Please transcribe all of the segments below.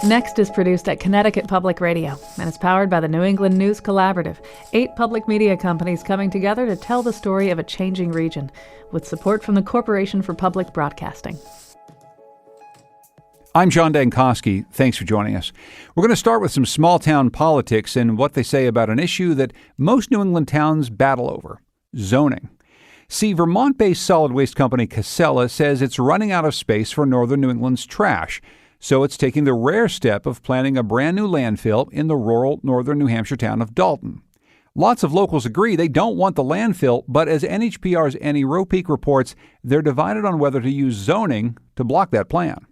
Next is produced at Connecticut Public Radio and is powered by the New England News Collaborative, 8 public media companies coming together to tell the story of a changing region, with support from the Corporation for Public Broadcasting. I'm John Dankosky. Thanks for joining us. We're going to start with some small-town politics and what they say about an issue that most New England towns battle over: zoning. See, Vermont-based solid waste company Casella says it's running out of space for northern New England's trash, so it's taking the rare step of planning a brand new landfill in the rural northern New Hampshire town of Dalton. Lots of locals agree they don't want the landfill, but as NHPR's Annie Ropeek reports, they're divided on whether to use zoning to block that plan.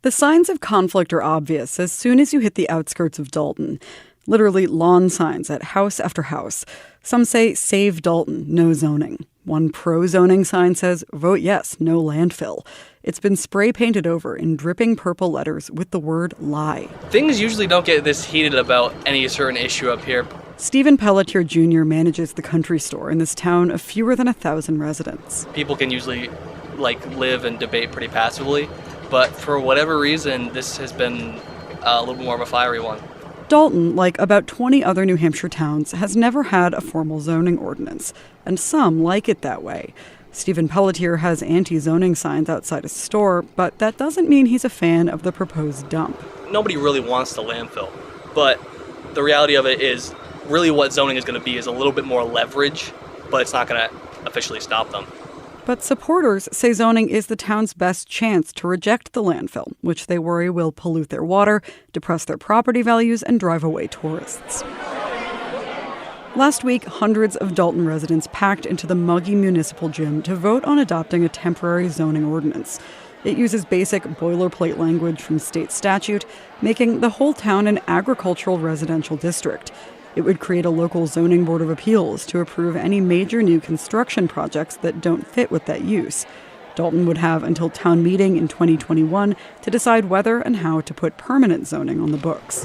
The signs of conflict are obvious as soon as you hit the outskirts of Dalton. Literally lawn signs at house after house. Some say, "Save Dalton, no zoning." One pro-zoning sign says, "Vote yes, no landfill." It's been spray painted over in dripping purple letters with the word lie. Things usually don't get this heated about any certain issue up here. Stephen Pelletier Jr. manages the country store in this town of fewer than 1,000 residents. People can usually live and debate pretty passively, but for whatever reason, this has been a little more of a fiery one. Dalton, like about 20 other New Hampshire towns, has never had a formal zoning ordinance, and some like it that way. Stephen Pelletier has anti-zoning signs outside his store, but that doesn't mean he's a fan of the proposed dump. Nobody really wants the landfill, but the reality of it is really what zoning is going to be is a little bit more leverage, but it's not going to officially stop them. But supporters say zoning is the town's best chance to reject the landfill, which they worry will pollute their water, depress their property values, and drive away tourists. Last week, hundreds of Dalton residents packed into the muggy municipal gym to vote on adopting a temporary zoning ordinance. It uses basic boilerplate language from state statute, making the whole town an agricultural residential district. It would create a local zoning board of appeals to approve any major new construction projects that don't fit with that use. Dalton would have until town meeting in 2021 to decide whether and how to put permanent zoning on the books.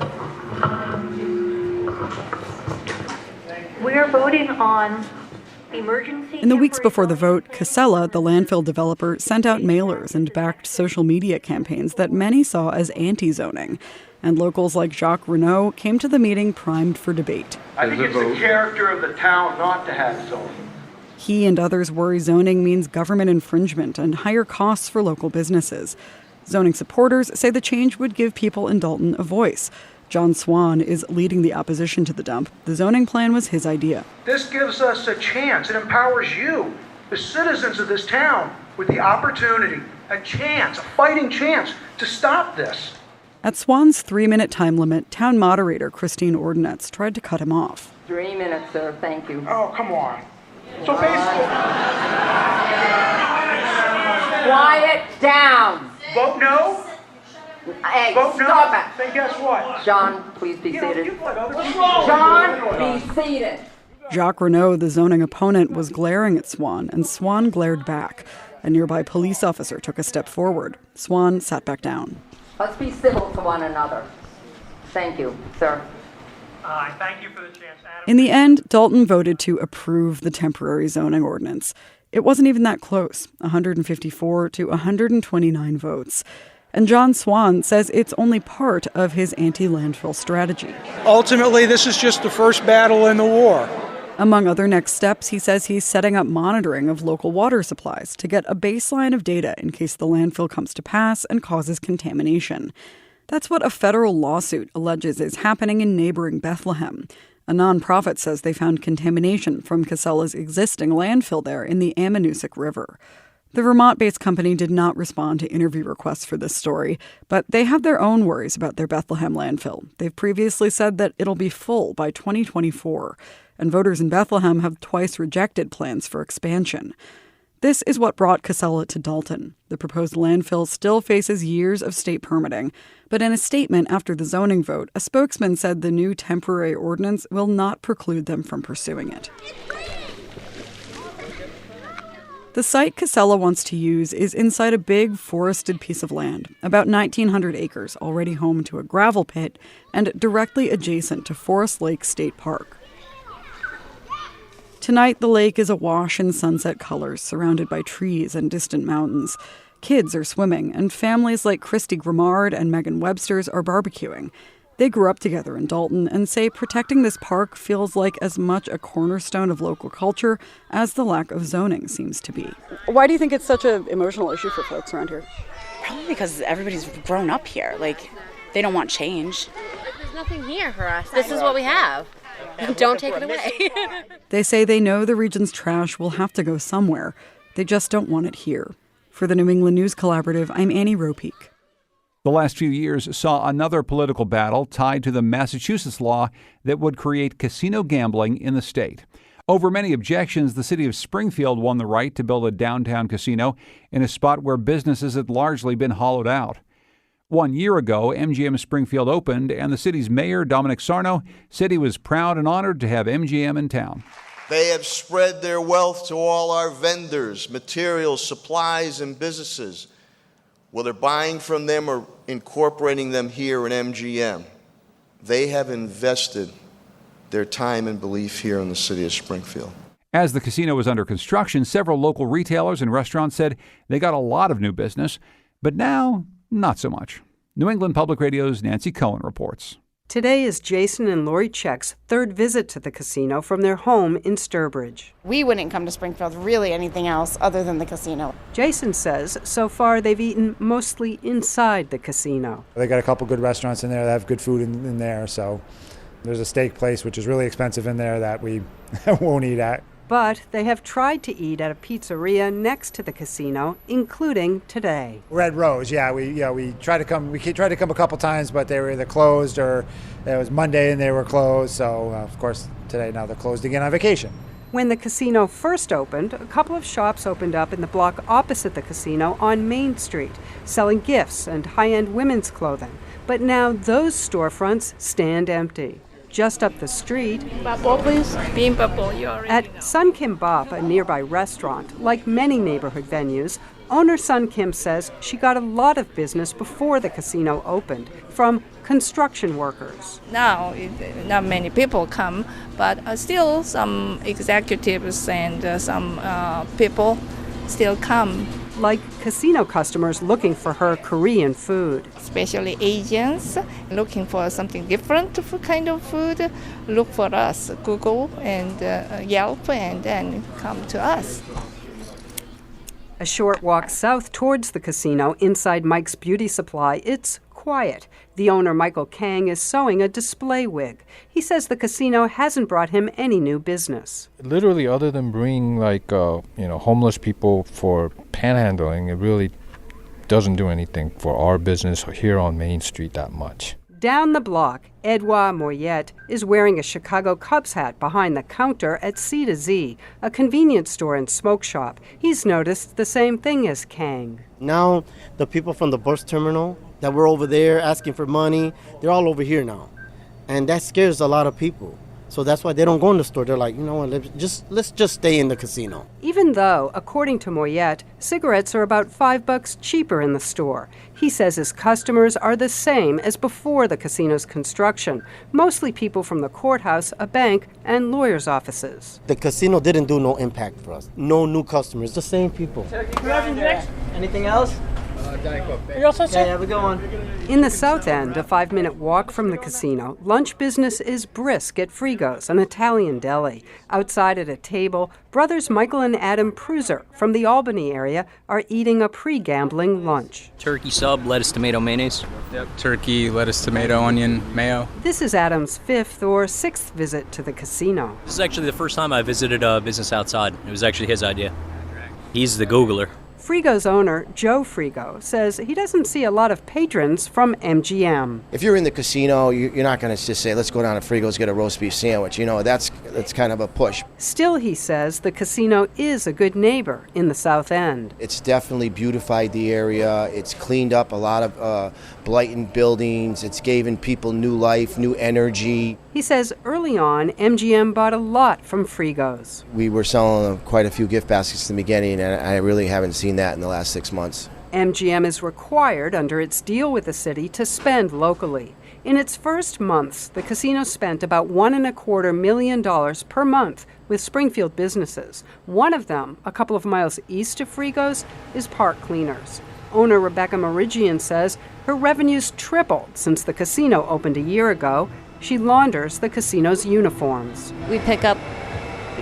We're voting on emergency. In the weeks before the vote, Casella, the landfill developer, sent out mailers and backed social media campaigns that many saw as anti-zoning. And locals like Jacques Renault came to the meeting primed for debate. I think it's the character of the town not to have zoning. He and others worry zoning means government infringement and higher costs for local businesses. Zoning supporters say the change would give people in Dalton a voice. John Swan is leading the opposition to the dump. The zoning plan was his idea. This gives us a chance. It empowers you, the citizens of this town, with the opportunity, a chance, a fighting chance to stop this. At Swan's 3-minute time limit, town moderator Christine Ordonez tried to cut him off. 3 minutes, sir. Thank you. Oh, come on. So basically... Quiet down. Vote no? Hey, Vote no? stop it. Then guess what? John, please be seated. What's wrong? John, be seated. Jacques Renault, the zoning opponent, was glaring at Swan, and Swan glared back. A nearby police officer took a step forward. Swan sat back down. Let's be civil to one another. Thank you, sir. Thank you for the chance, Adam. In the end, Dalton voted to approve the temporary zoning ordinance. It wasn't even that close, 154 to 129 votes. And John Swan says it's only part of his anti-landfill strategy. Ultimately, this is just the first battle in the war. Among other next steps, he says he's setting up monitoring of local water supplies to get a baseline of data in case the landfill comes to pass and causes contamination. That's what a federal lawsuit alleges is happening in neighboring Bethlehem. A nonprofit says they found contamination from Casella's existing landfill there in the Ammonoosuc River. The Vermont-based company did not respond to interview requests for this story, but they have their own worries about their Bethlehem landfill. They've previously said that it'll be full by 2024, and voters in Bethlehem have twice rejected plans for expansion. This is what brought Casella to Dalton. The proposed landfill still faces years of state permitting, but in a statement after the zoning vote, a spokesman said the new temporary ordinance will not preclude them from pursuing it. The site Casella wants to use is inside a big forested piece of land, about 1,900 acres, already home to a gravel pit and directly adjacent to Forest Lake State Park. Tonight, the lake is awash in sunset colors, surrounded by trees and distant mountains. Kids are swimming, and families like Christy Grimard and Megan Webster's are barbecuing. They grew up together in Dalton and say protecting this park feels like as much a cornerstone of local culture as the lack of zoning seems to be. Why do you think it's such an emotional issue for folks around here? Probably because everybody's grown up here. Like, they don't want change. There's nothing here for us. This is what we have. Don't take it away. They say they know the region's trash will have to go somewhere. They just don't want it here. For the New England News Collaborative, I'm Annie Ropeek. The last few years saw another political battle tied to the Massachusetts law that would create casino gambling in the state. Over many objections, the city of Springfield won the right to build a downtown casino in a spot where businesses had largely been hollowed out. 1 year ago, MGM Springfield opened, and the city's mayor, Dominic Sarno, said he was proud and honored to have MGM in town. They have spread their wealth to all our vendors, materials, supplies, and businesses, whether buying from them or incorporating them here in MGM. They have invested their time and belief here in the city of Springfield. As the casino was under construction, several local retailers and restaurants said they got a lot of new business, but now, not so much. New England Public Radio's Nancy Cohen reports. Today is Jason and Lori Check's third visit to the casino from their home in Sturbridge. We wouldn't come to Springfield really anything else other than the casino. Jason says so far they've eaten mostly inside the casino. They got a couple good restaurants in there that have good food in there, so there's a steak place which is really expensive in there that we won't eat at. But they have tried to eat at a pizzeria next to the casino, including today. Red Rose, we tried to come. We tried to come a couple times, but they were either closed or it was Monday and they were closed. So of course today now they're closed again on vacation. When the casino first opened, a couple of shops opened up in the block opposite the casino on Main Street, selling gifts and high-end women's clothing. But now those storefronts stand empty. Just up the street, Bappo, please. Bean bappo, you already at know. Sun Kim Bop, a nearby restaurant, like many neighborhood venues, owner Sun Kim says she got a lot of business before the casino opened from construction workers. Now, not many people come, but still some executives and some people still come. Like casino customers looking for her Korean food. Especially Asians looking for something different kind of food, look for us, Google and Yelp, and then come to us. A short walk south towards the casino inside Mike's Beauty Supply, it's quiet. The owner, Michael Kang, is sewing a display wig. He says the casino hasn't brought him any new business. Literally, other than bringing homeless people for panhandling, it really doesn't do anything for our business here on Main Street that much. Down the block, Edouard Moyet is wearing a Chicago Cubs hat behind the counter at C2Z, a convenience store and smoke shop. He's noticed the same thing as Kang. Now, the people from the bus terminal that were over there asking for money, they're all over here now. And that scares a lot of people. So that's why they don't go in the store. They're like, you know what, let's just stay in the casino. Even though, according to Moyet, cigarettes are about $5 cheaper in the store. He says his customers are the same as before the casino's construction, mostly people from the courthouse, a bank, and lawyers' offices. The casino didn't do no impact for us. No new customers, the same people. Anything else? Yeah, we're going. In the South End, a 5-minute walk from the casino, lunch business is brisk at Frigo's, an Italian deli. Outside at a table, brothers Michael and Adam Pruser from the Albany area are eating a pre-gambling lunch. Turkey sub, lettuce, tomato, mayonnaise. Yep, turkey, lettuce, tomato, onion, mayo. This is Adam's 5th or 6th visit to the casino. This is actually the first time I visited a business outside. It was actually his idea. He's the Googler. Frigo's owner, Joe Frigo, says he doesn't see a lot of patrons from MGM. If you're in the casino, you're not going to just say, let's go down to Frigo's, get a roast beef sandwich. You know, that's kind of a push. Still, he says, the casino is a good neighbor in the South End. It's definitely beautified the area. It's cleaned up a lot of blighted buildings. It's given people new life, new energy. He says early on, MGM bought a lot from Frigo's. We were selling quite a few gift baskets in the beginning, and I really haven't seen that in the last 6 months. MGM is required under its deal with the city to spend locally. In its first months, the casino spent about $1.25 million per month with Springfield businesses. One of them, a couple of miles east of Frigo's, is park cleaners. Owner Rebecca Merigian says her revenues tripled since the casino opened a year ago. She launders the casino's uniforms. We pick up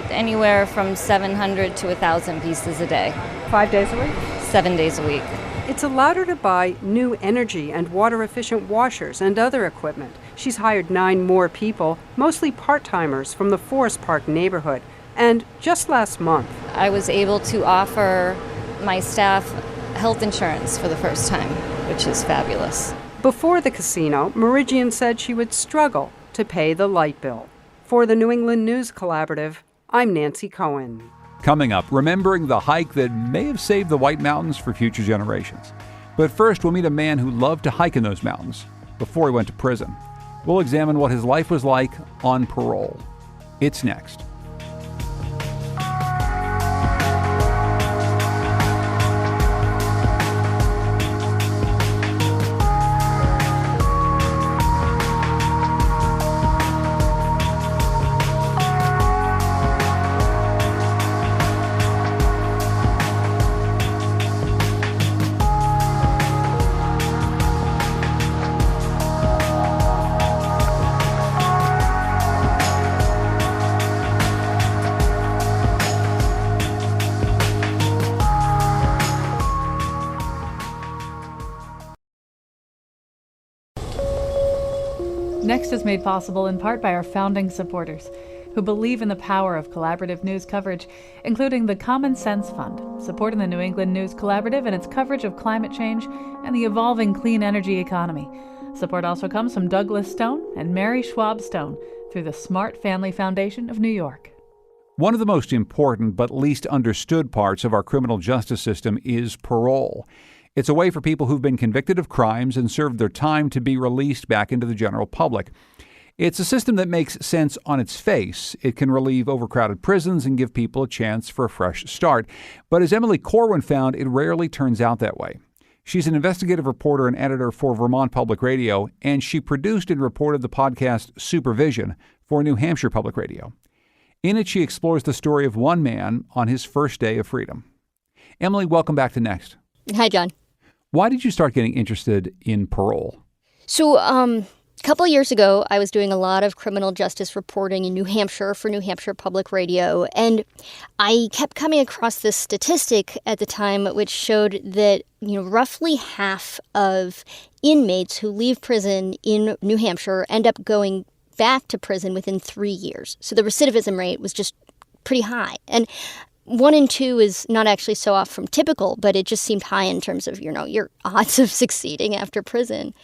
anywhere from 700 to 1,000 pieces a day. 5 days a week? 7 days a week. It's allowed her to buy new energy and water-efficient washers and other equipment. She's hired 9 more people, mostly part-timers from the Forest Park neighborhood. And just last month, I was able to offer my staff health insurance for the first time, which is fabulous. Before the casino, Merigian said she would struggle to pay the light bill. For the New England News Collaborative, I'm Nancy Cohen. Coming up, remembering the hike that may have saved the White Mountains for future generations. But first, we'll meet a man who loved to hike in those mountains before he went to prison. We'll examine what his life was like on parole. It's next. Next is made possible in part by our founding supporters, who believe in the power of collaborative news coverage, including the Common Sense Fund, supporting the New England News Collaborative and its coverage of climate change and the evolving clean energy economy. Support also comes from Douglas Stone and Mary Schwab Stone through the Smart Family Foundation of New York. One of the most important but least understood parts of our criminal justice system is parole. It's a way for people who've been convicted of crimes and served their time to be released back into the general public. It's a system that makes sense on its face. It can relieve overcrowded prisons and give people a chance for a fresh start. But as Emily Corwin found, it rarely turns out that way. She's an investigative reporter and editor for Vermont Public Radio, and she produced and reported the podcast Supervision for New Hampshire Public Radio. In it, she explores the story of one man on his first day of freedom. Emily, welcome back to Next. Hi, John. Why did you start getting interested in parole? So, a couple of years ago, I was doing a lot of criminal justice reporting in New Hampshire for New Hampshire Public Radio, and I kept coming across this statistic at the time which showed that, roughly half of inmates who leave prison in New Hampshire end up going back to prison within 3 years. So the recidivism rate was just pretty high. And 1 in 2 is not actually so off from typical, but it just seemed high in terms of, your odds of succeeding after prison.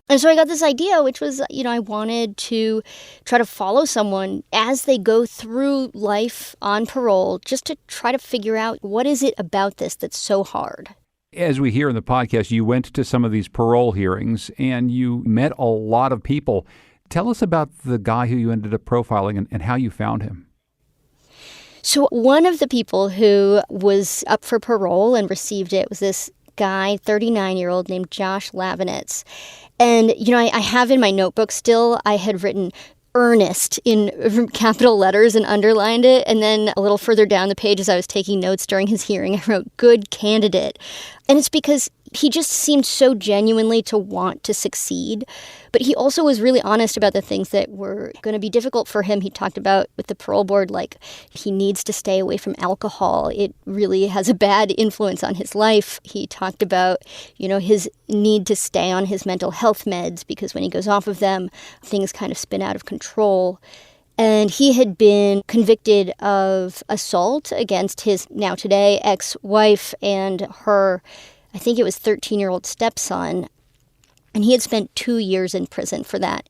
And so I got this idea, which was, I wanted to try to follow someone as they go through life on parole, just to try to figure out what is it about this that's so hard. As we hear in the podcast, you went to some of these parole hearings and you met a lot of people. Tell us about the guy who you ended up profiling and how you found him. So one of the people who was up for parole and received it was this guy, 39-year-old named Josh Lavinitz. And, I have in my notebook still, I had written Ernest in capital letters and underlined it. And then a little further down the page as I was taking notes during his hearing, I wrote good candidate. And it's because he just seemed so genuinely to want to succeed. But he also was really honest about the things that were going to be difficult for him. He talked about with the parole board, like he needs to stay away from alcohol. It really has a bad influence on his life. He talked about, his need to stay on his mental health meds because when he goes off of them, things kind of spin out of control. And he had been convicted of assault against his now today ex-wife and her, I think it was 13-year-old stepson. And he had spent 2 years in prison for that.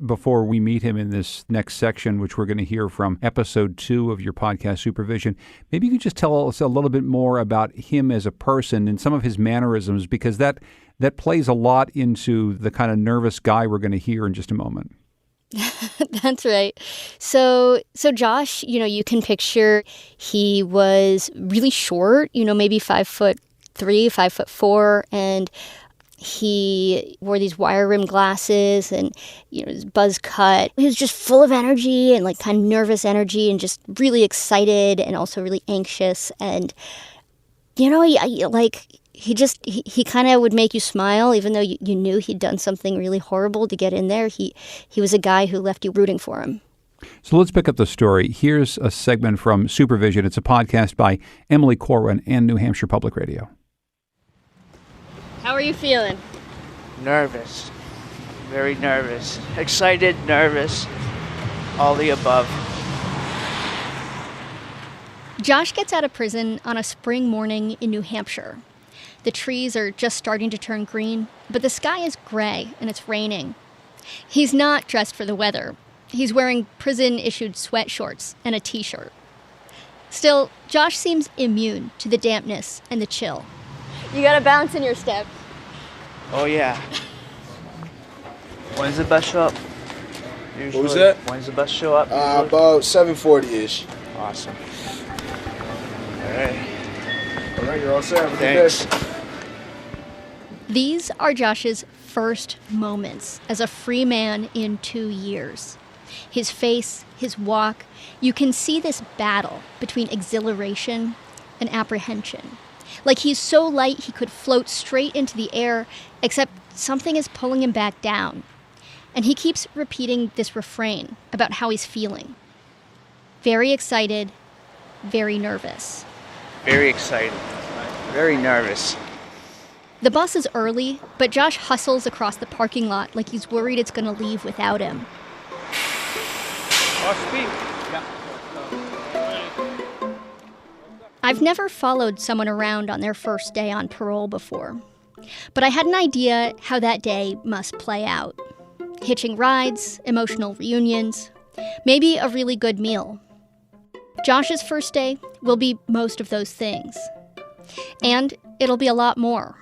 Before we meet him in this next section, which we're going to hear from episode 2 of your podcast, Supervision, maybe you could just tell us a little bit more about him as a person and some of his mannerisms, because that plays a lot into the kind of nervous guy we're going to hear in just a moment. That's right. So Josh, you can picture he was really short, maybe 5'3", 5'4", and he wore these wire-rimmed glasses and, his buzz cut. He was just full of energy and like kind of nervous energy and just really excited and also really anxious. And, he kind of would make you smile, even though you knew he'd done something really horrible to get in there. He was a guy who left you rooting for him. So let's pick up the story. Here's a segment from Supervision. It's a podcast by Emily Corwin and New Hampshire Public Radio. How are you feeling? Nervous. Very nervous. Excited, nervous, all the above. Josh gets out of prison on a spring morning in New Hampshire. The trees are just starting to turn green, but the sky is gray and it's raining. He's not dressed for the weather. He's wearing prison-issued sweat shorts and a t-shirt. Still, Josh seems immune to the dampness and the chill. You got a bounce in your step. Oh, yeah. When's the bus show up? Usually. What was that? When's the bus show up? About 7:40-ish. Awesome. All right. All right, you're all set. Have a good day. These are Josh's first moments as a free man in 2 years. His face, his walk, you can see this battle between exhilaration and apprehension. Like he's so light he could float straight into the air, except something is pulling him back down. And he keeps repeating this refrain about how he's feeling. Very excited, very nervous. Very excited. Very nervous. The bus is early, but Josh hustles across the parking lot like he's worried it's going to leave without him. I've never followed someone around on their first day on parole before, but I had an idea how that day must play out. Hitching rides, emotional reunions, maybe a really good meal. Josh's first day will be most of those things. And it'll be a lot more.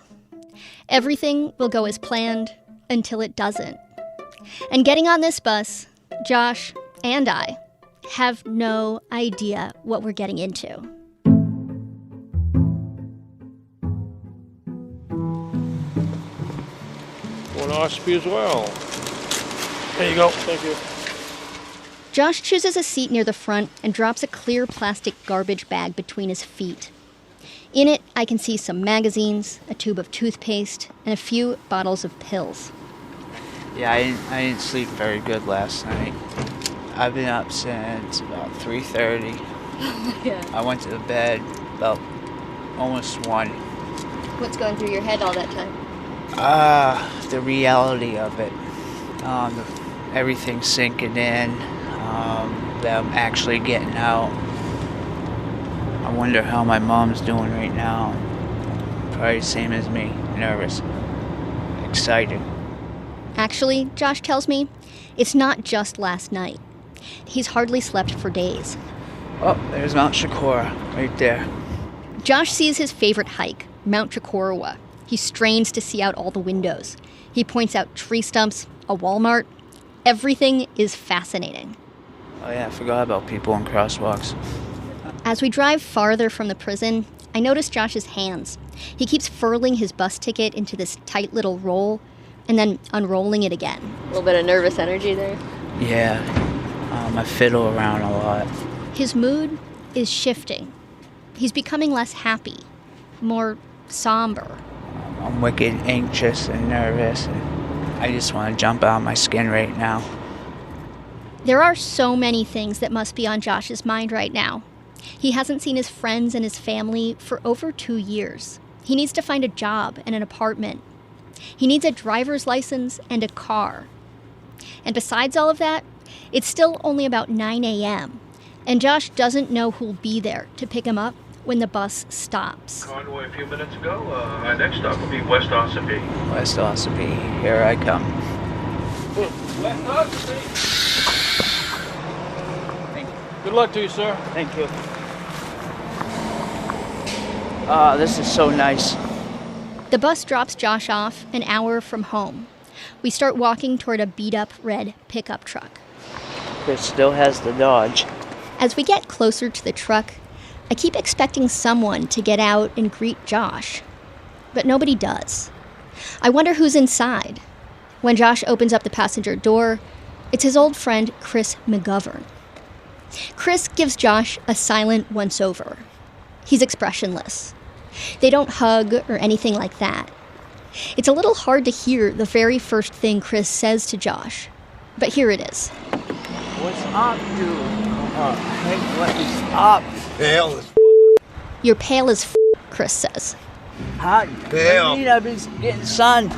Everything will go as planned until it doesn't. And getting on this bus, Josh and I have no idea what we're getting into. Colonoscopy as well. There you go. Thank you. Josh chooses a seat near the front and drops a clear plastic garbage bag between his feet. In it, I can see some magazines, a tube of toothpaste, and a few bottles of pills. Yeah, I didn't sleep very good last night. I've been up since about 3:30. Yeah. I went to bed about almost 1. What's going through your head all that time? The reality of it. Everything sinking in. Them actually getting out. I wonder how my mom's doing right now. Probably the same as me. Nervous. Excited. Actually, Josh tells me, it's not just last night. He's hardly slept for days. Oh, there's Mount Shakora right there. Josh sees his favorite hike, Mount Shakora. He strains to see out all the windows. He points out tree stumps, a Walmart. Everything is fascinating. Oh yeah, I forgot about people in crosswalks. As we drive farther from the prison, I notice Josh's hands. He keeps furling his bus ticket into this tight little roll and then unrolling it again. A little bit of nervous energy there. Yeah, I fiddle around a lot. His mood is shifting. He's becoming less happy, more somber. I'm wicked anxious and nervous, and I just want to jump out of my skin right now. There are so many things that must be on Josh's mind right now. He hasn't seen his friends and his family for over 2 years. He needs to find a job and an apartment. He needs a driver's license and a car. And besides all of that, it's still only about 9 a.m., and Josh doesn't know who'll be there to pick him up when the bus stops. Convoy a few minutes ago. Our next stop will be West Ossipee. West Ossipee, here I come. West Ossipee. Good luck to you, sir. Thank you. This is so nice. The bus drops Josh off an hour from home. We start walking toward a beat-up red pickup truck. It still has the Dodge. As we get closer to the truck, I keep expecting someone to get out and greet Josh. But nobody does. I wonder who's inside. When Josh opens up the passenger door, it's his old friend Chris McGovern. Chris gives Josh a silent once-over. He's expressionless. They don't hug or anything like that. It's a little hard to hear the very first thing Chris says to Josh, but here it is. What's up, dude? Hey, what is up? Pale as You're pale as f***, Chris says. Hot. Pale. I've been getting sun.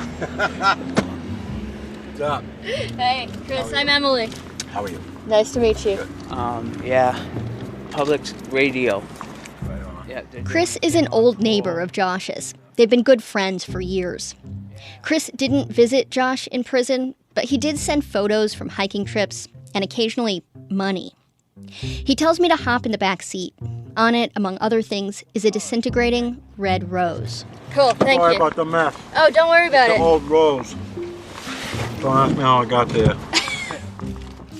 What's up? Hey, Chris, I'm Emily. How are you? Nice to meet you. Yeah. Public radio. Yeah, Chris is an old neighbor of Josh's. They've been good friends for years. Chris didn't visit Josh in prison, but he did send photos from hiking trips and occasionally money. He tells me to hop in the back seat. On it, among other things, is a disintegrating red rose. Cool, thank Sorry you. about the mess. Oh, don't worry about The it. old rose. Don't ask me how I got there.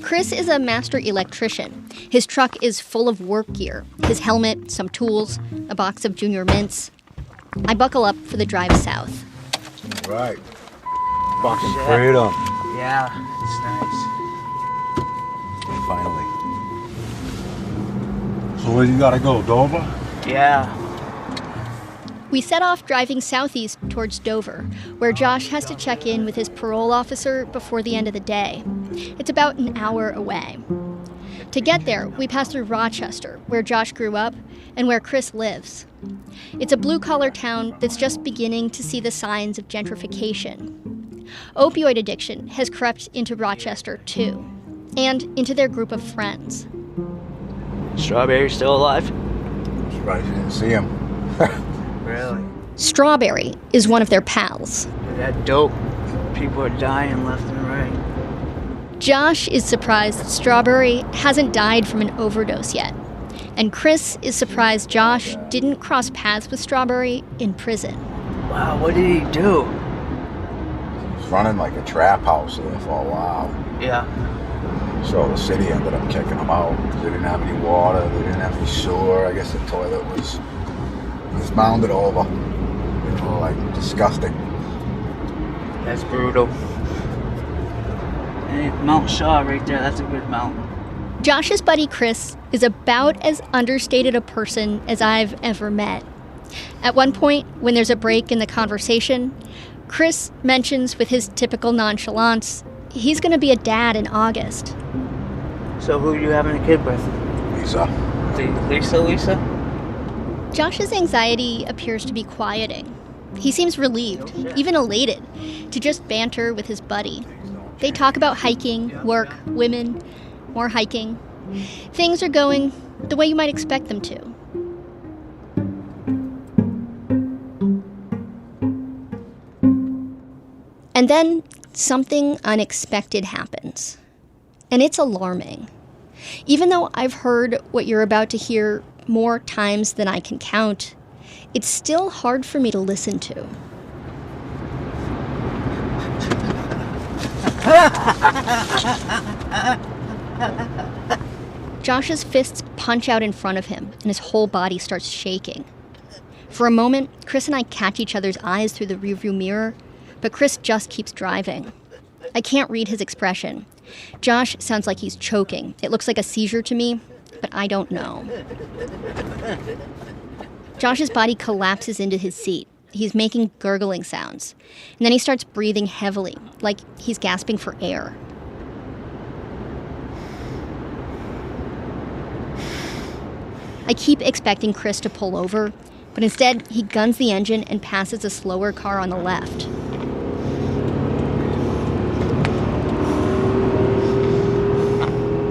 Chris is a master electrician. His truck is full of work gear. His helmet, some tools, a box of Junior Mints. I buckle up for the drive south. Right. Fucking freedom. Yeah, it's nice. Finally. So where you gotta go, Dover? Yeah. We set off driving southeast towards Dover, where Josh has to check in with his parole officer before the end of the day. It's about an hour away. To get there, we pass through Rochester, where Josh grew up, and where Chris lives. It's a blue-collar town that's just beginning to see the signs of gentrification. Opioid addiction has crept into Rochester, too, and into their group of friends. Strawberry still alive? Surprised you didn't see him. Really? Strawberry is one of their pals. That dope. People are dying left and right. Josh is surprised that Strawberry hasn't died from an overdose yet. And Chris is surprised Josh didn't cross paths with Strawberry in prison. Wow, what did he do? He was running like a trap house there for a while. Yeah. So the city ended up kicking him out. They didn't have any water, they didn't have any sewer. I guess the toilet was mounded over. You know, like disgusting. That's brutal. Hey, Mount Shaw right there, that's a good mountain. Josh's buddy Chris is about as understated a person as I've ever met. At one point, when there's a break in the conversation, Chris mentions with his typical nonchalance he's going to be a dad in August. So who are you having a kid with? Lisa. Lisa? Josh's anxiety appears to be quieting. He seems relieved, even elated, to just banter with his buddy. They talk about hiking, work, women, more hiking. Things are going the way you might expect them to. And then something unexpected happens. And it's alarming. Even though I've heard what you're about to hear more times than I can count, it's still hard for me to listen to. Josh's fists punch out in front of him, and his whole body starts shaking. For a moment, Chris and I catch each other's eyes through the rearview mirror, but Chris just keeps driving. I can't read his expression. Josh sounds like he's choking. It looks like a seizure to me, but I don't know. Josh's body collapses into his seat. He's making gurgling sounds. And then he starts breathing heavily, like he's gasping for air. I keep expecting Chris to pull over, but instead he guns the engine and passes a slower car on the left.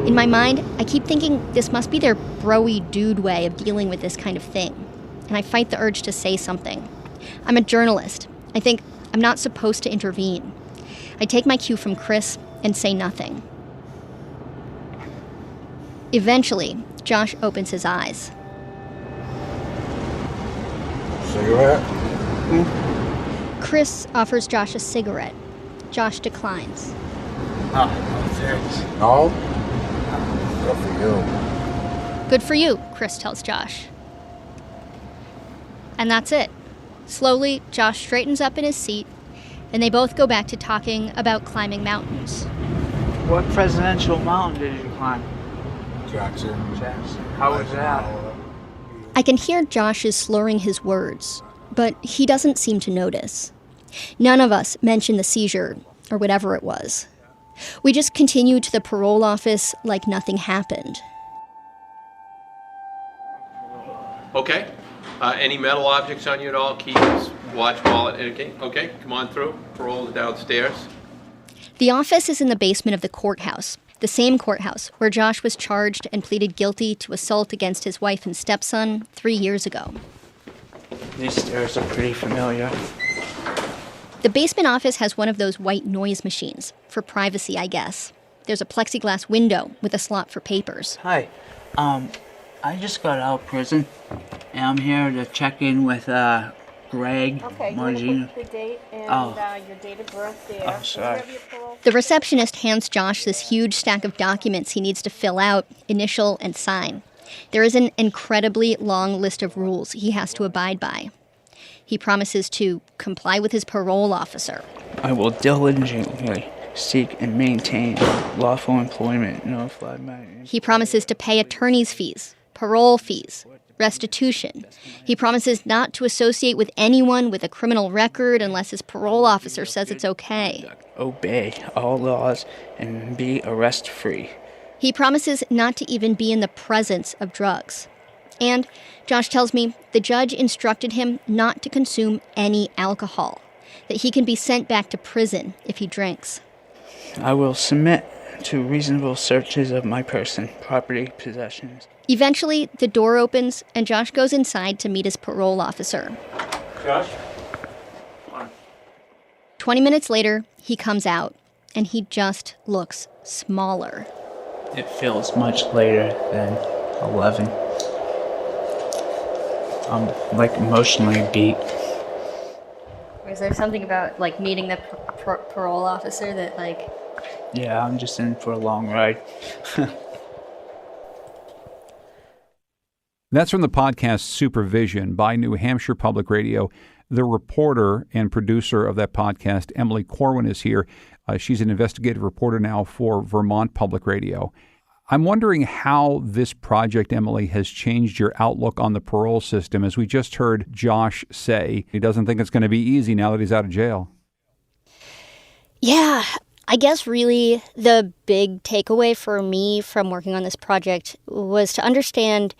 In my mind, I keep thinking this must be their bro-y dude way of dealing with this kind of thing. And I fight the urge to say something. I'm a journalist. I think I'm not supposed to intervene. I take my cue from Chris and say nothing. Eventually, Josh opens his eyes. Cigarette? Chris offers Josh a cigarette. Josh declines. Oh, thanks. No? Good for you. Good for you, Chris tells Josh. And that's it. Slowly, Josh straightens up in his seat, and they both go back to talking about climbing mountains. What presidential mountain did you climb? Jackson. How was that? I can hear Josh is slurring his words, but he doesn't seem to notice. None of us mention the seizure, or whatever it was. We just continue to the parole office like nothing happened. Okay. Any metal objects on you at all? Keys, watch, wallet, anything? Okay, come on through. Parole is downstairs. The office is in the basement of the courthouse, the same courthouse where Josh was charged and pleaded guilty to assault against his wife and stepson 3 years ago. These stairs are pretty familiar. The basement office has one of those white noise machines, for privacy, I guess. There's a plexiglass window with a slot for papers. Hi. I just got out of prison, and I'm here to check in with Greg. Okay, Margina. the date and your date of birth there. Oh, sorry. The receptionist hands Josh this huge stack of documents he needs to fill out, initial, and sign. There is an incredibly long list of rules he has to abide by. He promises to comply with his parole officer. I will diligently seek and maintain lawful employment. Notify my... He promises to pay attorney's fees, parole fees, restitution. He promises not to associate with anyone with a criminal record unless his parole officer says it's okay. Obey all laws and be arrest-free. He promises not to even be in the presence of drugs. And Josh tells me the judge instructed him not to consume any alcohol, that he can be sent back to prison if he drinks. I will submit to reasonable searches of my person, property, possessions. Eventually, the door opens and Josh goes inside to meet his parole officer. Josh? 20 minutes later, he comes out, and he just looks smaller. It feels much later than 11. I'm emotionally beat. Is there something about meeting the parole officer that Yeah, I'm just in for a long ride. That's from the podcast Supervision by New Hampshire Public Radio. The reporter and producer of that podcast, Emily Corwin, is here. She's an investigative reporter now for Vermont Public Radio. I'm wondering how this project, Emily, has changed your outlook on the parole system. As we just heard Josh say, he doesn't think it's going to be easy now that he's out of jail. Yeah, I guess really the big takeaway for me from working on this project was to understand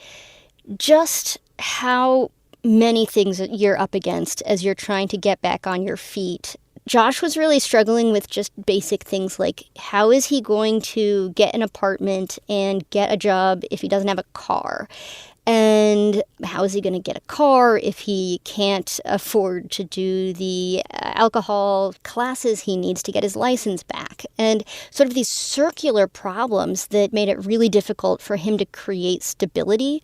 just how many things you're up against as you're trying to get back on your feet. Josh was really struggling with just basic things like how is he going to get an apartment and get a job if he doesn't have a car? And how is he going to get a car if he can't afford to do the alcohol classes he needs to get his license back? And sort of these circular problems that made it really difficult for him to create stability.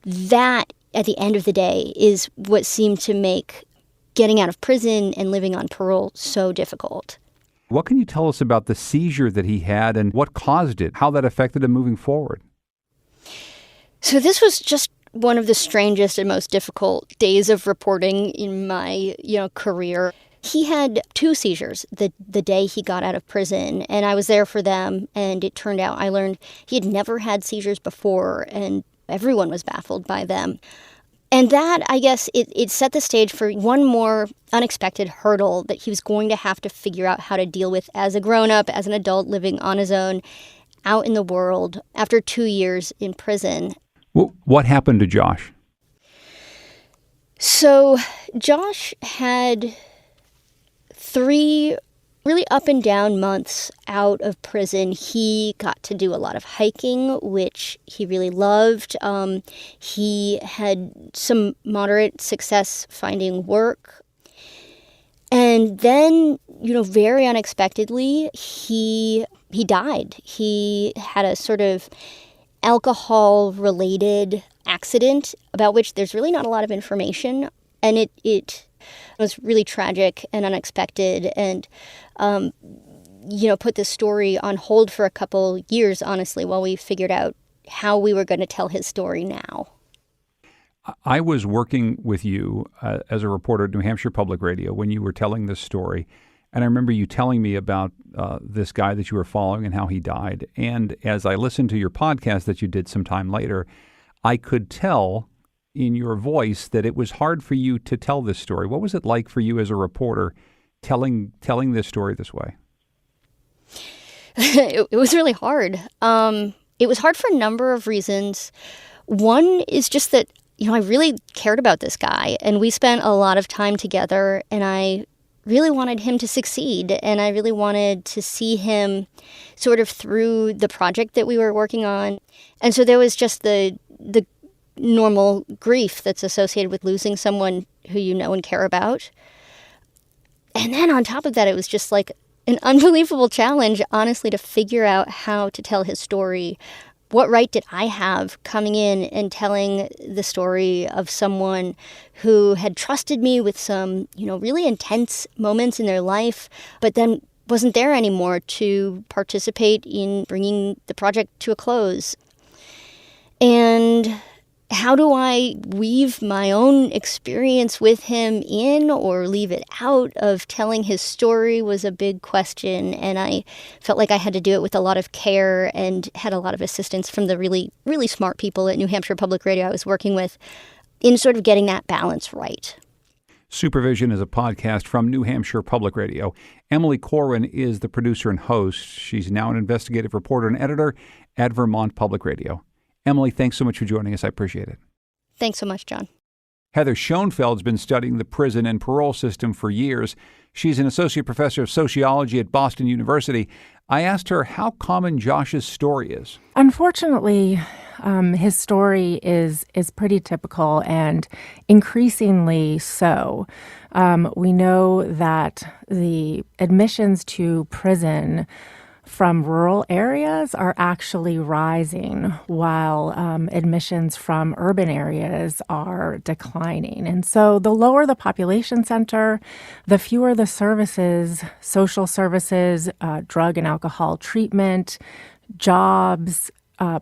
That, at the end of the day, is what seemed to make getting out of prison and living on parole so difficult. What can you tell us about the seizure that he had and what caused it, how that affected him moving forward? So this was just one of the strangest and most difficult days of reporting in my, career. He had 2 seizures the day he got out of prison, and I was there for them, and it turned out I learned he had never had seizures before, and everyone was baffled by them. And that, I guess, it set the stage for one more unexpected hurdle that he was going to have to figure out how to deal with as a grown-up, as an adult living on his own, out in the world after 2 years in prison. What happened to Josh? So Josh had 3 really up and down months out of prison. He got to do a lot of hiking, which he really loved. He had some moderate success finding work. And then, very unexpectedly, he died. He had a sort of alcohol-related accident about which there's really not a lot of information. And it was really tragic and unexpected and, put this story on hold for a couple years, honestly, while we figured out how we were going to tell his story now. I was working with you as a reporter at New Hampshire Public Radio when you were telling this story. And I remember you telling me about this guy that you were following and how he died. And as I listened to your podcast that you did some time later, I could tell in your voice that it was hard for you to tell this story. What was it like for you as a reporter telling this story this way? It was really hard. It was hard for a number of reasons. One is just that, I really cared about this guy, and we spent a lot of time together, and I really wanted him to succeed, and I really wanted to see him sort of through the project that we were working on. And so there was just the normal grief that's associated with losing someone who you know and care about. And then on top of that, it was just like an unbelievable challenge, honestly, to figure out how to tell his story. What right did I have coming in and telling the story of someone who had trusted me with some, really intense moments in their life, but then wasn't there anymore to participate in bringing the project to a close? And how do I weave my own experience with him in or leave it out of telling his story was a big question. And I felt like I had to do it with a lot of care and had a lot of assistance from the really, really smart people at New Hampshire Public Radio I was working with in sort of getting that balance right. Supervision is a podcast from New Hampshire Public Radio. Emily Corwin is the producer and host. She's now an investigative reporter and editor at Vermont Public Radio. Emily, thanks so much for joining us. I appreciate it. Thanks so much, John. Heather Schoenfeld's been studying the prison and parole system for years. She's an associate professor of sociology at Boston University. I asked her how common Josh's story is. Unfortunately, his story is pretty typical and increasingly so. We know that the admissions to prison from rural areas are actually rising while admissions from urban areas are declining. And so the lower the population center, the fewer the services, social services, drug and alcohol treatment, jobs,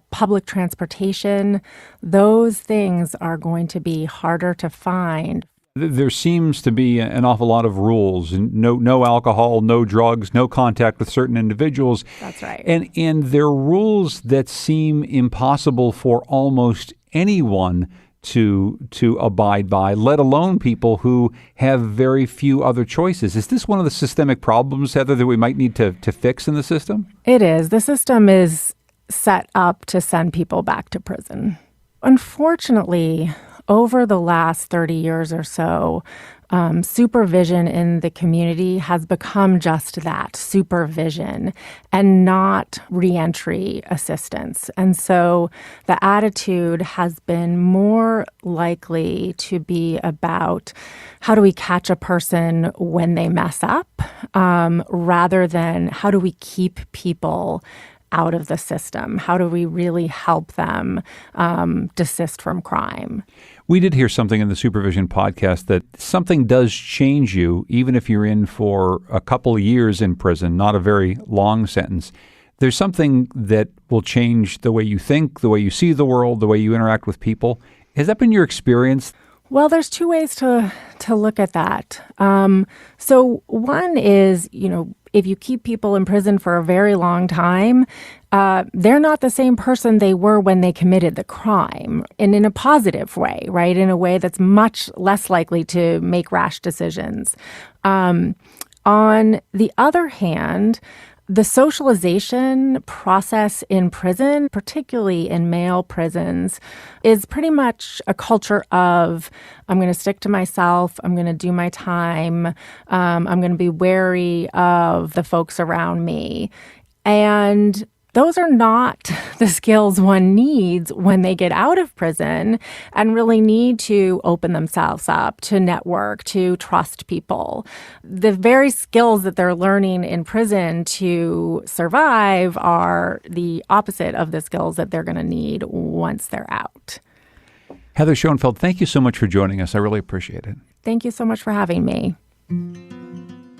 public transportation, those things are going to be harder to find. There seems to be an awful lot of rules, and no alcohol, no drugs, no contact with certain individuals. That's right. And they're rules that seem impossible for almost anyone to abide by, let alone people who have very few other choices. Is this one of the systemic problems, Heather, that we might need to fix in the system? It is. The system is set up to send people back to prison. Unfortunately, over the last 30 years or so, supervision in the community has become just that, supervision, and not reentry assistance. And so the attitude has been more likely to be about how do we catch a person when they mess up, rather than how do we keep people out of the system? How do we really help them desist from crime? We did hear something in the Supervision podcast that something does change you, even if you're in for a couple of years in prison, not a very long sentence. There's something that will change the way you think, the way you see the world, the way you interact with people. Has that been your experience? Well, there's two ways to look at that. So one is, if you keep people in prison for a very long time, they're not the same person they were when they committed the crime, and in a positive way, right? In a way that's much less likely to make rash decisions. On the other hand, the socialization process in prison, particularly in male prisons, is pretty much a culture of, I'm going to stick to myself, I'm going to do my time, I'm going to be wary of the folks around me. And those are not the skills one needs when they get out of prison and really need to open themselves up, to network, to trust people. The very skills that they're learning in prison to survive are the opposite of the skills that they're going to need once they're out. Heather Schoenfeld, thank you so much for joining us. I really appreciate it. Thank you so much for having me.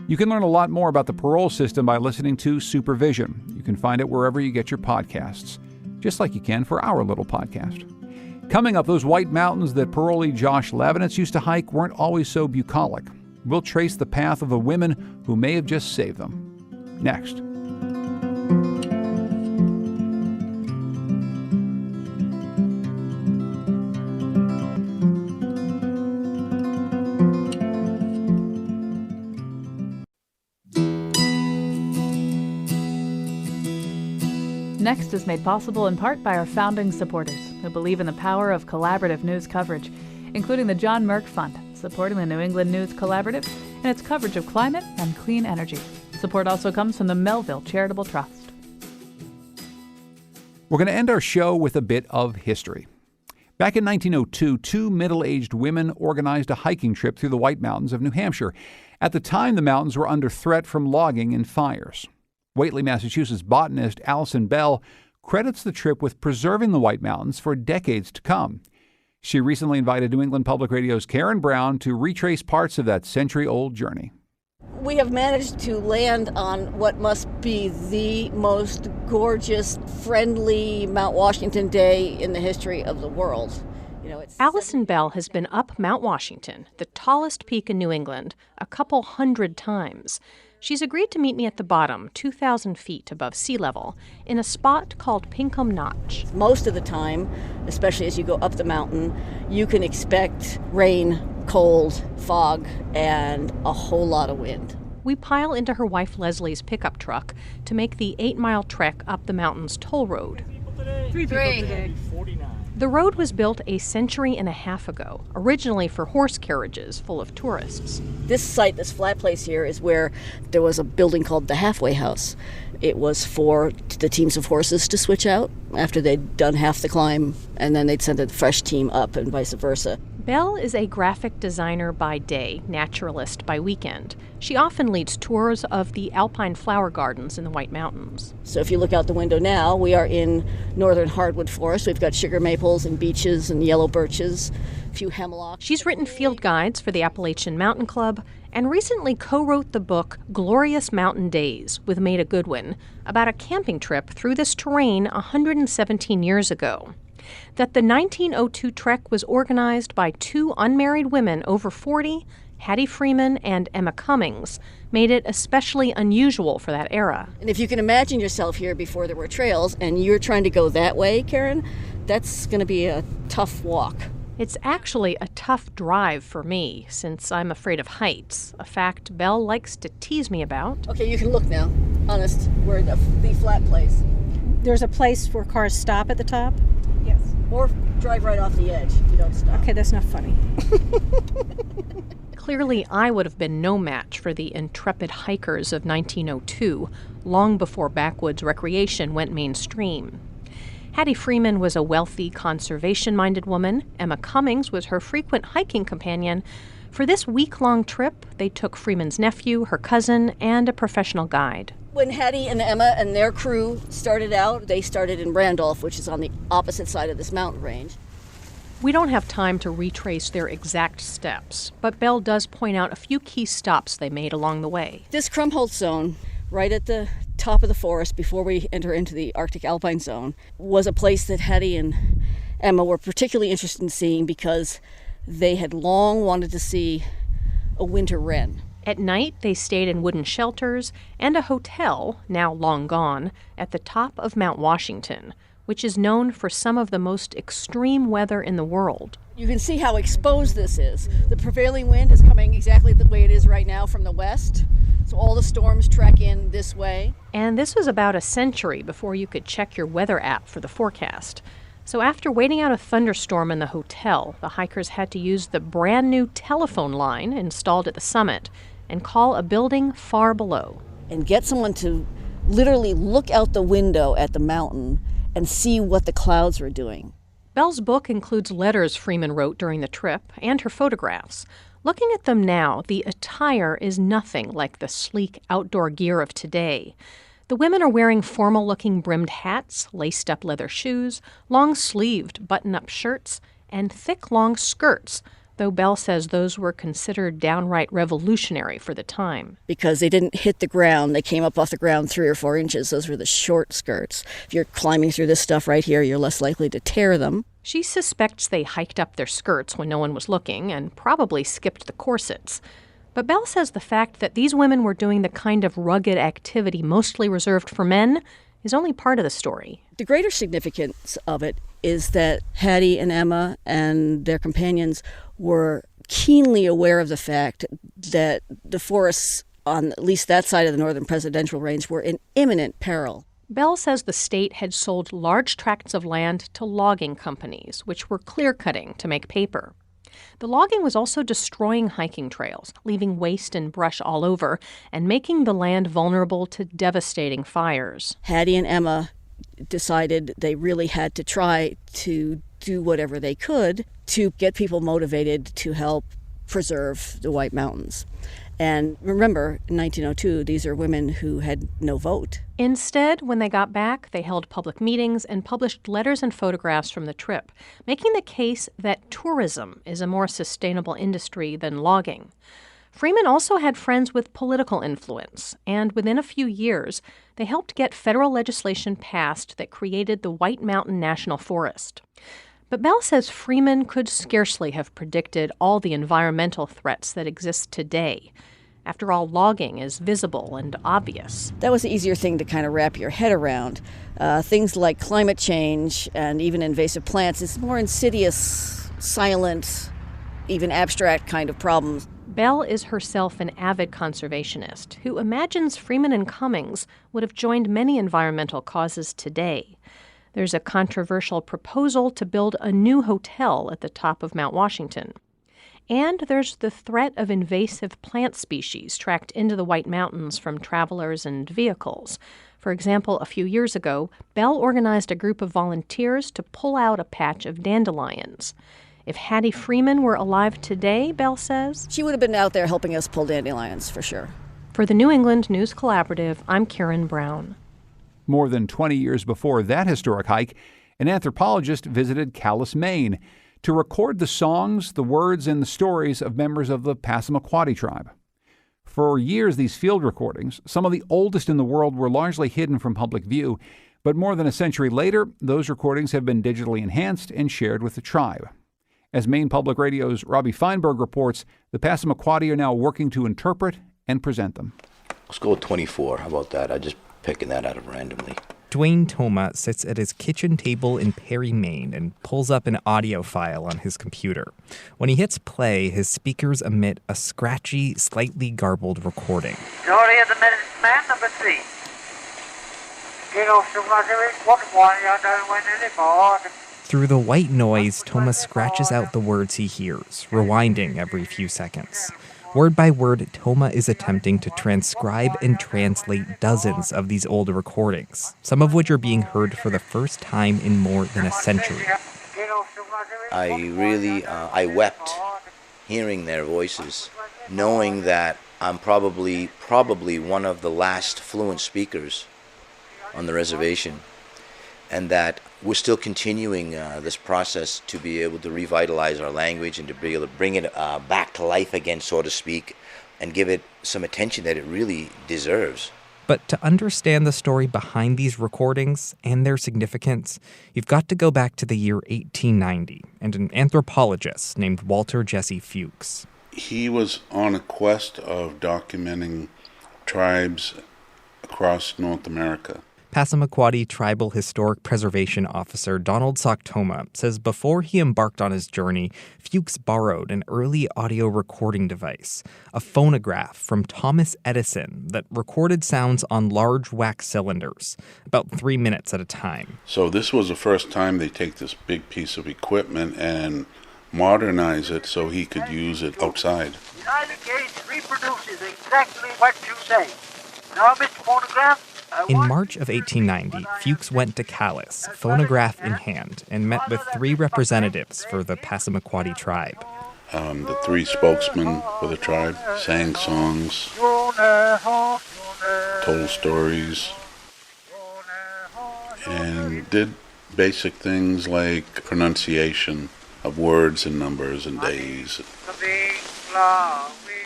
You can learn a lot more about the parole system by listening to Supervision. You can find it wherever you get your podcasts, just like you can for our little podcast. Coming up, those white mountains that parolee Josh Lavinitz used to hike weren't always so bucolic. We'll trace the path of the women who may have just saved them. Next. Next is made possible in part by our founding supporters who believe in the power of collaborative news coverage, including the John Merck Fund, supporting the New England News Collaborative and its coverage of climate and clean energy. Support also comes from the Melville Charitable Trust. We're going to end our show with a bit of history. Back in 1902, two middle-aged women organized a hiking trip through the White Mountains of New Hampshire. At the time, the mountains were under threat from logging and fires. Whately, Massachusetts botanist Allison Bell credits the trip with preserving the White Mountains for decades to come. She recently invited New England Public Radio's Karen Brown to retrace parts of that century-old journey. We have managed to land on what must be the most gorgeous, friendly Mount Washington day in the history of the world. Allison Bell has been up Mount Washington, the tallest peak in New England, a couple hundred times. She's agreed to meet me at the bottom, 2,000 feet above sea level, in a spot called Pinkham Notch. Most of the time, especially as you go up the mountain, you can expect rain, cold, fog, and a whole lot of wind. We pile into her wife Leslie's pickup truck to make the 8-mile trek up the mountain's toll road. Three. The road was built a century and a half ago, originally for horse carriages full of tourists. This site, this flat place here, is where there was a building called the Halfway House. It was for the teams of horses to switch out after they'd done half the climb, and then they'd send a fresh team up and vice versa. Belle is a graphic designer by day, naturalist by weekend. She often leads tours of the alpine flower gardens in the White Mountains. So if you look out the window now, we are in northern hardwood forest. We've got sugar maples and beeches and yellow birches, a few hemlocks. She's written field guides for the Appalachian Mountain Club and recently co-wrote the book Glorious Mountain Days with Maida Goodwin about a camping trip through this terrain 117 years ago. That the 1902 trek was organized by two unmarried women over 40, Hattie Freeman and Emma Cummings, made it especially unusual for that era. And if you can imagine yourself here before there were trails and you're trying to go that way, Karen, that's going to be a tough walk. It's actually a tough drive for me, since I'm afraid of heights, a fact Belle likes to tease me about. Okay, you can look now. Honest, we're at the flat place. There's a place where cars stop at the top? Yes. Or drive right off the edge if you don't stop. Okay, that's not funny. Clearly, I would have been no match for the intrepid hikers of 1902, long before backwoods recreation went mainstream. Hattie Freeman was a wealthy, conservation-minded woman. Emma Cummings was her frequent hiking companion. For this week-long trip, they took Freeman's nephew, her cousin, and a professional guide. When Hattie and Emma and their crew started out, they started in Randolph, which is on the opposite side of this mountain range. We don't have time to retrace their exact steps, but Belle does point out a few key stops they made along the way. This Krumholtz zone, right at the top of the forest before we enter into the Arctic Alpine Zone, was a place that Hattie and Emma were particularly interested in seeing because they had long wanted to see a winter wren. At night, they stayed in wooden shelters and a hotel, now long gone, at the top of Mount Washington, which is known for some of the most extreme weather in the world. You can see how exposed this is. The prevailing wind is coming exactly the way it is right now from the west, so all the storms track in this way. And this was about a century before you could check your weather app for the forecast. So after waiting out a thunderstorm in the hotel, the hikers had to use the brand new telephone line installed at the summit and call a building far below. And get someone to literally look out the window at the mountain and see what the clouds were doing. Belle's book includes letters Freeman wrote during the trip and her photographs. Looking at them now, the attire is nothing like the sleek outdoor gear of today. The women are wearing formal-looking brimmed hats, laced-up leather shoes, long-sleeved button-up shirts, and thick, long skirts, though Belle says those were considered downright revolutionary for the time. Because they didn't hit the ground. They came up off the ground 3 or 4 inches. Those were the short skirts. If you're climbing through this stuff right here, you're less likely to tear them. She suspects they hiked up their skirts when no one was looking and probably skipped the corsets. But Belle says the fact that these women were doing the kind of rugged activity mostly reserved for men is only part of the story. The greater significance of it is that Hattie and Emma and their companions were keenly aware of the fact that the forests on at least that side of the northern presidential range were in imminent peril. Bell says the state had sold large tracts of land to logging companies, which were clear-cutting to make paper. The logging was also destroying hiking trails, leaving waste and brush all over, and making the land vulnerable to devastating fires. Hattie and Emma decided they really had to try to do whatever they could to get people motivated to help preserve the White Mountains. And remember, in 1902, these are women who had no vote. Instead, when they got back, they held public meetings and published letters and photographs from the trip, making the case that tourism is a more sustainable industry than logging. Freeman also had friends with political influence, and within a few years, they helped get federal legislation passed that created the White Mountain National Forest. But Bell says Freeman could scarcely have predicted all the environmental threats that exist today. After all, logging is visible and obvious. That was the easier thing to kind of wrap your head around. Things like climate change and even invasive plants is more insidious, silent, even abstract kind of problems. Bell is herself an avid conservationist who imagines Freeman and Cummings would have joined many environmental causes today. There's a controversial proposal to build a new hotel at the top of Mount Washington. And there's the threat of invasive plant species tracked into the White Mountains from travelers and vehicles. For example, a few years ago, Bell organized a group of volunteers to pull out a patch of dandelions. If Hattie Freeman were alive today, Bell says, she would have been out there helping us pull dandelions, for sure. For the New England News Collaborative, I'm Karen Brown. More than 20 years before that historic hike, an anthropologist visited Calais, Maine, to record the songs, the words, and the stories of members of the Passamaquoddy tribe. For years, these field recordings, some of the oldest in the world, were largely hidden from public view, but more than a century later, those recordings have been digitally enhanced and shared with the tribe. As Maine Public Radio's Robbie Feinberg reports, the Passamaquoddy are now working to interpret and present them. Let's go with 24. How about that? I just picking that out of randomly. Dwayne Toma sits at his kitchen table in Perry, Maine, and pulls up an audio file on his computer. When he hits play, his speakers emit a scratchy, slightly garbled recording. Story of the medicine man, number 3. Through the white noise, Toma scratches out the words he hears, rewinding every few seconds. Word by word, Toma is attempting to transcribe and translate dozens of these old recordings, some of which are being heard for the first time in more than a century. I wept hearing their voices, knowing that I'm probably one of the last fluent speakers on the reservation, and that we're still continuing this process to be able to revitalize our language and to be able to bring it back to life again, so to speak, and give it some attention that it really deserves. But to understand the story behind these recordings and their significance, you've got to go back to the year 1890 and an anthropologist named Walter Jesse Fuchs. He was on a quest of documenting tribes across North America. Passamaquoddy Tribal Historic Preservation Officer Donald Sock-Toma says before he embarked on his journey, Fuchs borrowed an early audio recording device, a phonograph from Thomas Edison that recorded sounds on large wax cylinders, about 3 minutes at a time. So this was the first time they take this big piece of equipment and modernize it so he could use it outside. United Gauge reproduces exactly what you say. Now, Mr. Phonograph, in March of 1890, Fuchs went to Calais, phonograph in hand, and met with 3 representatives for the Passamaquoddy tribe. The 3 spokesmen for the tribe sang songs, told stories, and did basic things like pronunciation of words and numbers and days.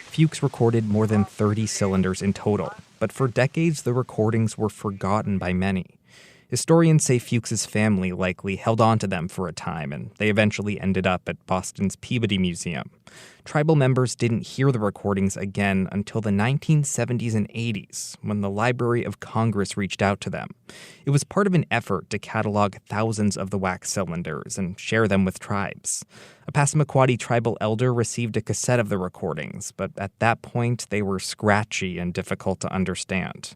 Fuchs recorded more than 30 cylinders in total, but for decades the recordings were forgotten by many. Historians say Fuchs's family likely held on to them for a time, and they eventually ended up at Boston's Peabody Museum. Tribal members didn't hear the recordings again until the 1970s and 80s, when the Library of Congress reached out to them. It was part of an effort to catalog thousands of the wax cylinders and share them with tribes. A Passamaquoddy tribal elder received a cassette of the recordings, but at that point they were scratchy and difficult to understand.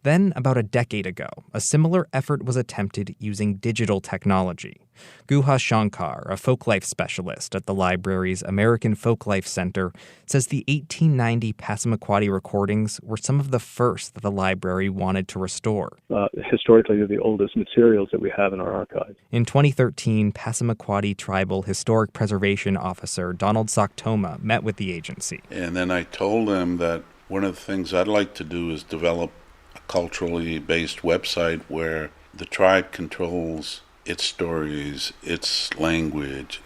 Then, about a decade ago, a similar effort was attempted using digital technology. Guha Shankar, a folklife specialist at the library's American Folklife Center, says the 1890 Passamaquoddy recordings were some of the first that the library wanted to restore. Historically, they're the oldest materials that we have in our archives. In 2013, Passamaquoddy Tribal Historic Preservation Officer Donald Soktoma met with the agency. And then I told him that one of the things I'd like to do is develop a culturally based website where the tribe controls its stories, its language,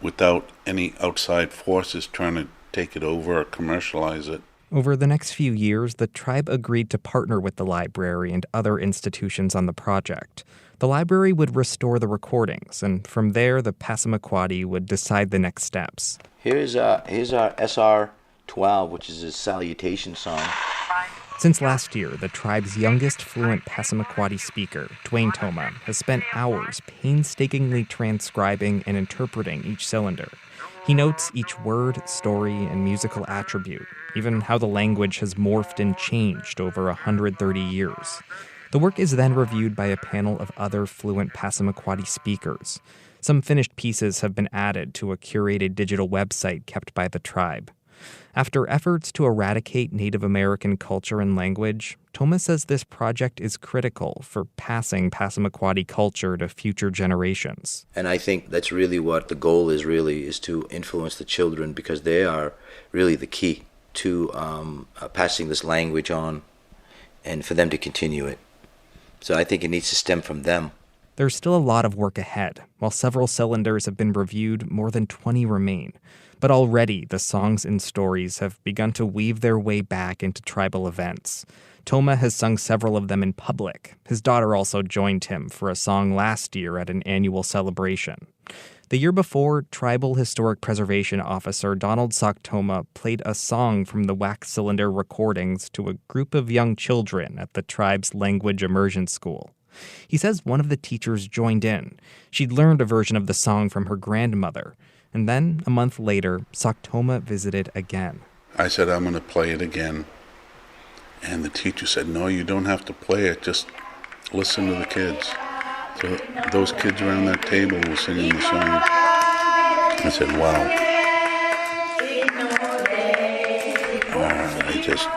without any outside forces trying to take it over or commercialize it. Over the next few years, the tribe agreed to partner with the library and other institutions on the project. The library would restore the recordings, and from there, the Passamaquoddy would decide the next steps. Here's our SR-12, which is his salutation song. Since last year, the tribe's youngest fluent Passamaquoddy speaker, Dwayne Toma, has spent hours painstakingly transcribing and interpreting each cylinder. He notes each word, story, and musical attribute, even how the language has morphed and changed over 130 years. The work is then reviewed by a panel of other fluent Passamaquoddy speakers. Some finished pieces have been added to a curated digital website kept by the tribe. After efforts to eradicate Native American culture and language, Toma says this project is critical for passing Passamaquoddy culture to future generations. And I think that's really what the goal is to influence the children, because they are really the key to passing this language on and for them to continue it. So I think it needs to stem from them. There's still a lot of work ahead. While several cylinders have been reviewed, more than 20 remain. But already, the songs and stories have begun to weave their way back into tribal events. Toma has sung several of them in public. His daughter also joined him for a song last year at an annual celebration. The year before, Tribal Historic Preservation Officer Donald Soktoma played a song from the wax cylinder recordings to a group of young children at the tribe's language immersion school. He says one of the teachers joined in. She'd learned a version of the song from her grandmother. And then, a month later, Soktoma visited again. I said, I'm going to play it again. And the teacher said, no, you don't have to play it, just listen to the kids. So those kids around that table were singing the song. I said, wow. I just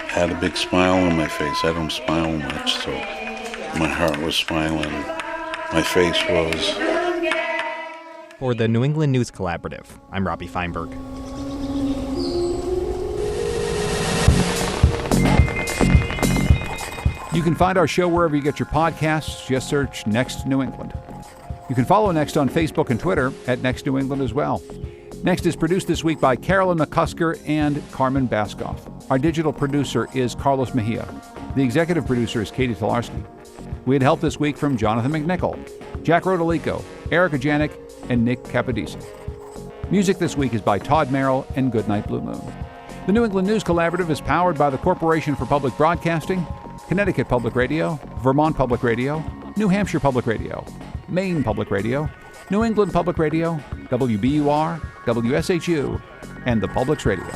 had a big smile on my face. I don't smile much, so my heart was smiling. My face was. For the New England News Collaborative, I'm Robbie Feinberg. You can find our show wherever you get your podcasts. Just search Next New England. You can follow Next on Facebook and Twitter at Next New England as well. Next is produced this week by Carolyn McCusker and Carmen Baskoff. Our digital producer is Carlos Mejia. The executive producer is Katie Tolarski. We had help this week from Jonathan McNichol, Jack Rodolico, Erica Janik, and Nick Capodisi. Music this week is by Todd Merrill and Goodnight Blue Moon. The New England News Collaborative is powered by the Corporation for Public Broadcasting, Connecticut Public Radio, Vermont Public Radio, New Hampshire Public Radio, Maine Public Radio, New England Public Radio, WBUR, WSHU, and the Public's Radio.